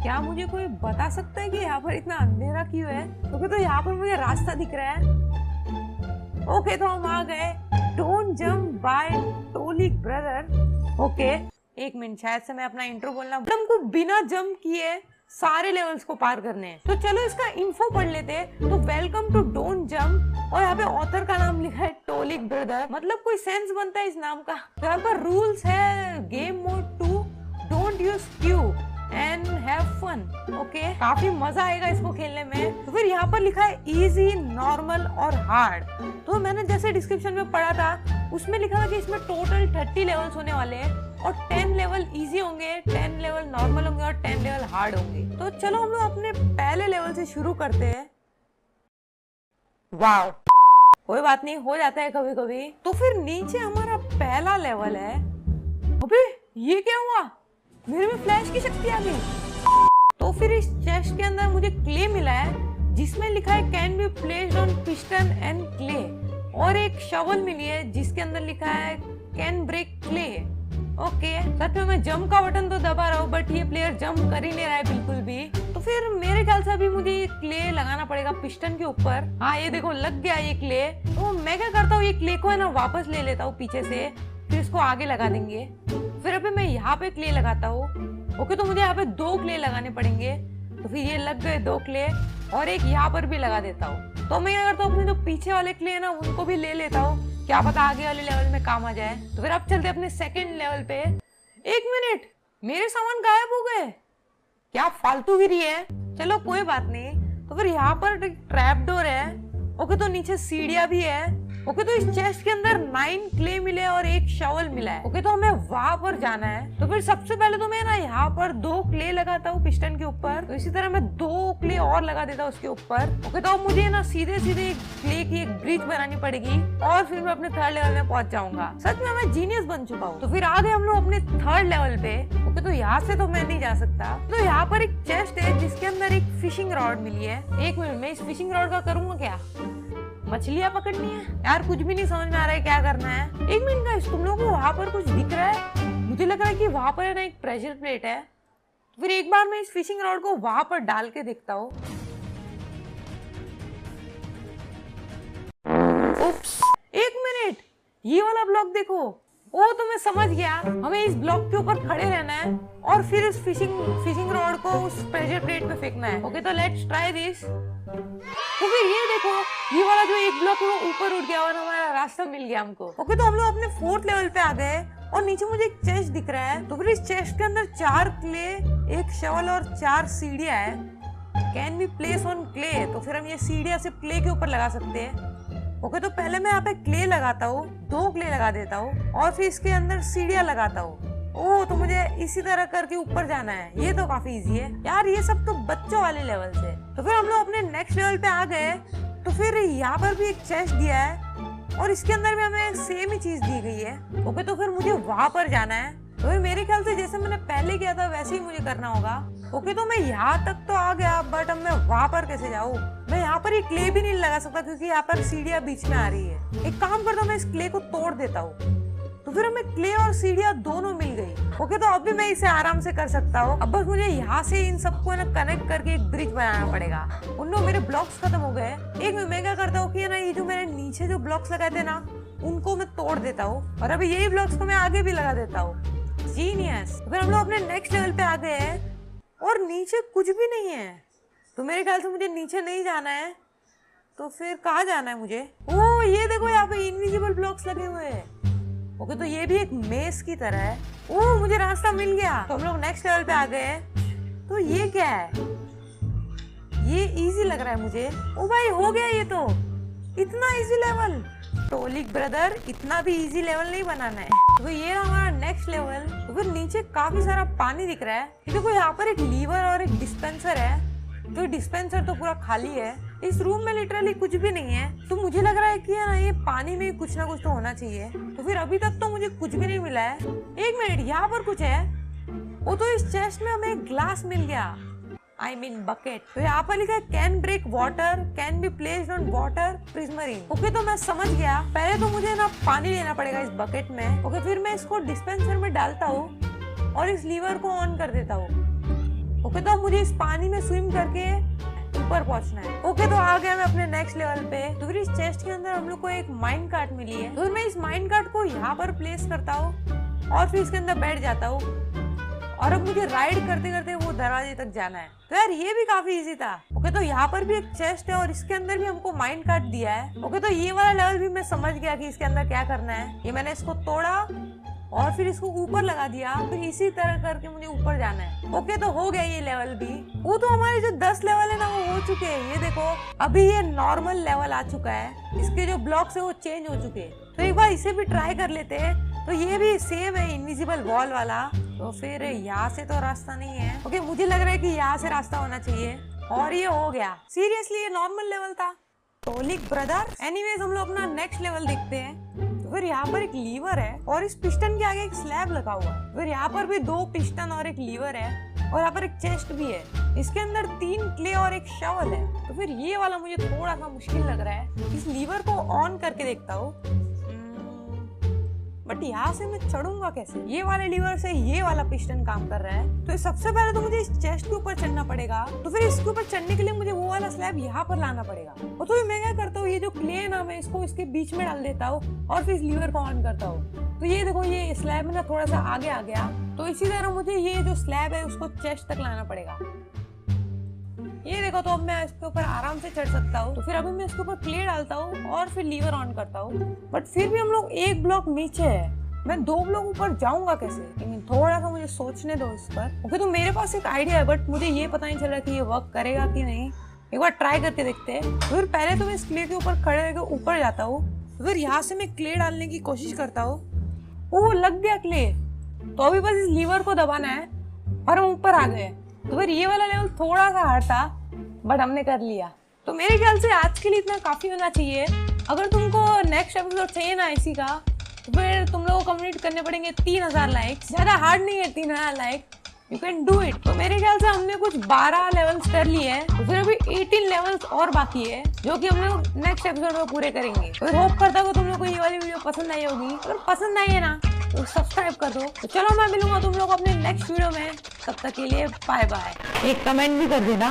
क्या मुझे कोई बता सकता है कि यहाँ पर इतना अंधेरा क्यों है? ओके, तो यहाँ पर मुझे रास्ता दिख रहा है। ओके, तो हम आ गए। डोंट जंप बाय टोलिक ब्रदर। ओके, एक मिनट, शायद से मैं अपना इंट्रो बोलना। हमको बिना जंप किए सारे लेवल्स को पार करने हैं। तो चलो इसका इन्फो पढ़ लेते हैं। तो वेलकम टू डोंट जंप, और यहाँ पे ऑथर का नाम लिखा है टोलिक ब्रदर। मतलब कोई सेंस बनता है इस नाम का। तो यहाँ पर रूल्स है game mode 2, don't use Q and have fun. Okay, काफी मजा आएगा इसको खेलने में। तो फिर यहाँ पर लिखा है इजी, नॉर्मल और हार्ड। तो मैंने जैसे डिस्क्रिप्शन में पढ़ा था उसमें लिखा था कि इसमें टोटल 30 लेवल्स होने वाले हैं, और 10 लेवल इजी होंगे, 10 लेवल नॉर्मल होंगे और 10 लेवल हार्ड होंगे। तो चलो हम लोग अपने पहले लेवल से शुरू करते हैं। वाव, कोई बात नहीं, हो जाता है कभी कभी। तो फिर नीचे हमारा पहला लेवल है। अबे ये क्या हुआ? मेरे में फ्लैश की शक्ति आ गई। तो फिर इस चेस्ट के अंदर मुझे क्ले मिला है जिसमें लिखा है can be placed on piston and clay, और एक शवल मिली है जिसके अंदर लिखा है कैन ब्रेक क्ले। ओके, सच में मैं जंप का बटन तो दबा रहा हूँ, बट ये प्लेयर जंप कर ही नहीं रहा है बिल्कुल भी। तो फिर मेरे ख्याल से अभी मुझे ये क्ले लगाना पड़ेगा पिस्टन के ऊपर। हाँ, ये देखो लग गया ये क्ले। तो मैं क्या करता हूँ, ये क्ले को है ना वापस ले लेता हूँ पीछे से, फिर इसको आगे लगा देंगे। फिर अभी मैं यहाँ पे क्ले लगाता हूँ। ओके, तो मुझे यहाँ पे 2 क्ले लगाने पड़ेंगे। तो फिर ये लग गए 2 क्ले, और एक यहाँ पर भी लगा देता हूँ। तो मैं क्या करता हूँ, अपने जो पीछे वाले क्ले है ना उनको भी ले लेता हूँ, क्या पता आगे वाले लेवल में काम आ जाए। तो फिर अब चलते अपने सेकंड लेवल पे। 1 मिनट, मेरे सामान गायब हो गए। क्या फालतूगिरी है। चलो कोई बात नहीं। तो फिर यहाँ पर ट्रैप डोर है। ओके, तो नीचे सीढ़ियां भी है। ओके, तो इस चेस्ट के अंदर 9 क्ले मिले और एक शवल मिला है। ओके, तो हमें वहां पर जाना है। तो फिर सबसे पहले तो मैं ना यहाँ पर 2 क्ले लगाता हूँ पिस्टन के ऊपर। तो इसी तरह मैं 2 क्ले और लगा देता हूँ उसके ऊपर। ओके, तो अब मुझे ना सीधे सीधे क्ले की एक ब्रिज बनानी पड़ेगी, और फिर मैं अपने 3rd लेवल में पहुंच जाऊंगा। सच में मैं जीनियस बन चुका हूँ। तो फिर आगे हम लोग अपने 3rd लेवल पे। ओके, तो यहाँ से तो मैं नहीं जा सकता। तो यहाँ पर एक चेस्ट है जिसके अंदर एक फिशिंग रॉड मिली है। 1 मिनट, मैं इस फिशिंग रॉड का करूंगा क्या? मछलियां पकड़नी है यार, कुछ भी नहीं समझ में आ रहा है क्या करना है। 1 मिनट गाइस, तुम लोगों को वहां पर कुछ दिख रहा है? मुझे लग रहा है कि वहां पर है ना एक प्रेशर प्लेट है। तो फिर एक बार मैं इस फिशिंग रॉड को वहां पर डाल के देखता हूँ। उप्स, 1 मिनट, ये वाला ब्लॉक देखो। ओ, तो मैं समझ गया, हमें इस ब्लॉक के ऊपर खड़े रहना है और फिर इस फिशिंग रॉड को उस प्रेशर प्लेट पे फेंकना है। ओके, तो लेट्स ट्राई दिस। तो फिर ये देखो, ये वाला जो एक ब्लॉक है वो ऊपर उठ गया और हमारा रास्ता मिल गया हमको। ओके, तो हम लोग अपने 4th लेवल पे आ गए, और नीचे मुझे एक चेस्ट दिख रहा है। तो फिर इस चेस्ट के अंदर 4 क्ले, एक शवल और 4 सीढ़ियां है। Can be place on clay. तो फिर हम ये सीढ़ियां सिर्फ क्ले के ऊपर लगा सकते हैं। ओके, तो पहले मैं यहाँ पे क्ले लगाता हूँ, 2 क्ले लगा देता हूँ, और फिर इसके अंदर सीढ़ियां लगाता हूँ। ओह, तो मुझे इसी तरह करके ऊपर जाना है। ये तो काफी इजी है यार, ये सब तो बच्चों वाले लेवल से। तो फिर हम लोग अपने नेक्स्ट लेवल पे आ गए। तो फिर यहाँ पर भी एक चेस्ट दिया है, और इसके अंदर भी हमें सेम ही चीज दी गई है। ओके, तो फिर मुझे वहां पर जाना है। तो फिर मेरे ख्याल से जैसे मैंने पहले किया था वैसे ही मुझे करना होगा। ओके, तो मैं यहाँ तक तो आ गया, बट अब मैं वहां पर कैसे जाऊँ? मैं यहाँ पर ये क्ले भी नहीं लगा सकता क्योंकि यहाँ पर सीढ़ियां बीच में आ रही है। एक काम करता हूँ, मैं इस क्ले को तोड़ देता हूँ। तो फिर हमें क्ले और सीढ़ियां दोनों मिल गई। ओके, तो अभी मैं इसे आराम से कर सकता हूँ। अब बस मुझे यहाँ से इन सबको ना कनेक्ट करके एक ब्रिज बनाना पड़ेगा। उन मेरे ब्लॉक्स खत्म हो गए। एक मिनट, मैं क्या करता हूँ कि ना ये जो मैंने नीचे जो ब्लॉक्स लगाए थे ना उनको मैं तोड़ देता हूँ, और अभी यही ब्लॉक्स को मैं आगे भी लगा देता हूँ। जीनियस। फिर हम लोग अपने नेक्स्ट लेवल पे आ गए हैं, और नीचे कुछ भी नहीं है। तो मेरे ख्याल से मुझे नीचे नहीं जाना है। तो फिर कहाँ जाना है मुझे? ओह, ये देखो यहाँ पे इनविजिबल ब्लॉक्स लगे हुए हैं। ओके, तो ये भी एक मेज की तरह है। ओह, मुझे रास्ता मिल गया। तो हम लोग नेक्स्ट लेवल पे आ गए हैं। तो ये क्या है? ये इजी लग रहा है मुझे। ओ भाई, हो गया ये तो। इतना इजी लेवल। टोलिक ब्रदर, इतना भी इजी लेवल नहीं बनाना है। तो ये हमारा नेक्स्ट लेवल। तो फिर नीचे काफी सारा पानी दिख रहा है। देखो यहाँ पर एक लीवर और एक डिस्पेंसर है। तो डिस्पेंसर तो पूरा खाली है। इस रूम में लिटरली कुछ भी नहीं है। तो मुझे लग रहा है कि है ना ये पानी में कुछ ना कुछ तो होना चाहिए। तो फिर अभी तक तो मुझे कुछ भी नहीं मिला है। 1 मिनट, यहाँ पर कुछ है। वो तो इस चेस्ट में हमें एक ग्लास मिल गया, I mean बकेट। तो यहाँ पर लिखा है can break water, can be placed on water प्रिज्मरिंग। ओके, तो मैं समझ गया। पहले तो मुझे ना पानी लेना पड़ेगा इस बकेट में। ओके, फिर मैं इसको डिस्पेंसर में डालता हूँ और इस लीवर को ऑन कर देता हूँ। ओके तो अब मुझे इस पानी में स्विम करके ऊपर पहुंचना है। ओके तो आ गया मैं अपने नेक्स्ट लेवल पे। तो फिर इस चेस्ट के अंदर हम लोग को एक माइन कार्ट मिली है, तो मैं इस माइन कार्ट को यहाँ पर प्लेस करता हूँ और फिर इसके अंदर बैठ जाता हूँ और अब मुझे राइड करते करते वो दरवाजे तक जाना है। तो यार ये भी काफी इजी था। ओके तो यहाँ पर भी एक चेस्ट है और इसके अंदर भी हमको माइन कार्ट दिया है। ओके तो ये वाला लेवल भी मैं समझ गया कि इसके अंदर क्या करना है। ये मैंने इसको तोड़ा और फिर इसको ऊपर लगा दिया, फिर इसी तरह करके मुझे ऊपर जाना है। ओके तो हो गया ये लेवल भी। वो तो हमारे जो 10 लेवल है ना वो हो चुके हैं। ये देखो अभी ये नॉर्मल लेवल आ चुका है, इसके जो ब्लॉक्स है वो चेंज हो चुके हैं। तो एक बार इसे भी ट्राई कर लेते हैं। तो ये भी सेम है, इनविजिबल वॉल वाला। तो फिर यहाँ से तो रास्ता नहीं है। ओके मुझे लग रहा है कि यहाँ से रास्ता होना चाहिए और ये हो गया। सीरियसली ये नॉर्मल लेवल था। टोलिक ब्रदर। एनीवेज हम लोग अपना नेक्स्ट लेवल देखते हैं। तो फिर यहाँ पर एक लीवर है और इस पिस्टन के आगे एक स्लैब लगा हुआ है। फिर यहाँ पर भी 2 पिस्टन और एक लीवर है और यहाँ पर एक चेस्ट भी है। इसके अंदर 3 क्ले और एक शवल है। तो फिर ये वाला मुझे थोड़ा सा मुश्किल लग रहा है। इस लीवर को ऑन करके देखता हूँ, बट यहाँ से मैं चढ़ूंगा कैसे? ये वाले लीवर से ये वाला पिस्टन काम कर रहा है। तो सबसे पहले तो मुझे इस चेस्ट के ऊपर चढ़ना पड़ेगा। तो फिर इसके ऊपर चढ़ने के लिए मुझे वो वाला स्लैब यहाँ पर लाना पड़ेगा। और तो मैं क्या करता हूँ, ये जो क्ले है ना मैं इसको इसके बीच में डाल देता हूँ और फिर इस लीवर को ऑन करता हूँ। तो ये देखो ये स्लैब ना थोड़ा सा आगे आ गया। तो इसी तरह मुझे ये जो स्लैब है उसको चेस्ट तक लाना पड़ेगा। ये देखो तो अब मैं इसके ऊपर आराम से चढ़ सकता हूँ। तो फिर अभी मैं इसके ऊपर क्ले डालता हूँ और फिर लीवर ऑन करता हूँ, बट फिर भी हम लोग 1 ब्लॉक नीचे है। मैं 2 ब्लॉक ऊपर जाऊंगा कैसे? थोड़ा सा मुझे सोचने दो इस पर। ओके तो मेरे पास एक आइडिया है, बट मुझे ये पता नहीं चला कि ये वर्क करेगा कि नहीं। एक बार ट्राई करके देखते हैं। तो फिर पहले तो मैं इस क्ले के ऊपर खड़े होकर ऊपर जाता हूँ। फिर यहाँ से मैं क्ले डालने की कोशिश करता हूँ। वो लग गया क्ले। तो अभी बस इस लीवर को दबाना है और हम ऊपर आ गए। तो फिर ये वाला लेवल थोड़ा सा हार्ड था, बट हमने कर लिया। तो मेरे ख्याल से आज के लिए इतना काफी होना चाहिए। अगर तुमको नेक्स्ट एपिसोड चाहिए ना इसी का, तो फिर तुम लोगों को कंप्लीट करने पड़ेंगे 3000 लाइक्स। ज्यादा हार्ड नहीं है 3000 like, you can do it. तो मेरे ख्याल से हमने कुछ 12 लेवल्स कर लिए हैं। तो फिर अभी 18 लेवल्स और बाकी है जो कि हम लोग नेक्स्ट एपिसोड में पूरे करेंगे। तो होप करता हूँ तुम लोग को ये वाली वीडियो पसंद आई होगी। अगर पसंद आई है ना तो सब्सक्राइब कर दो। तो चलो मैं मिलूंगा तुम लोग अपने नेक्स्ट वीडियो में। तब तक के लिए बाय बाय। एक कमेंट भी कर देना।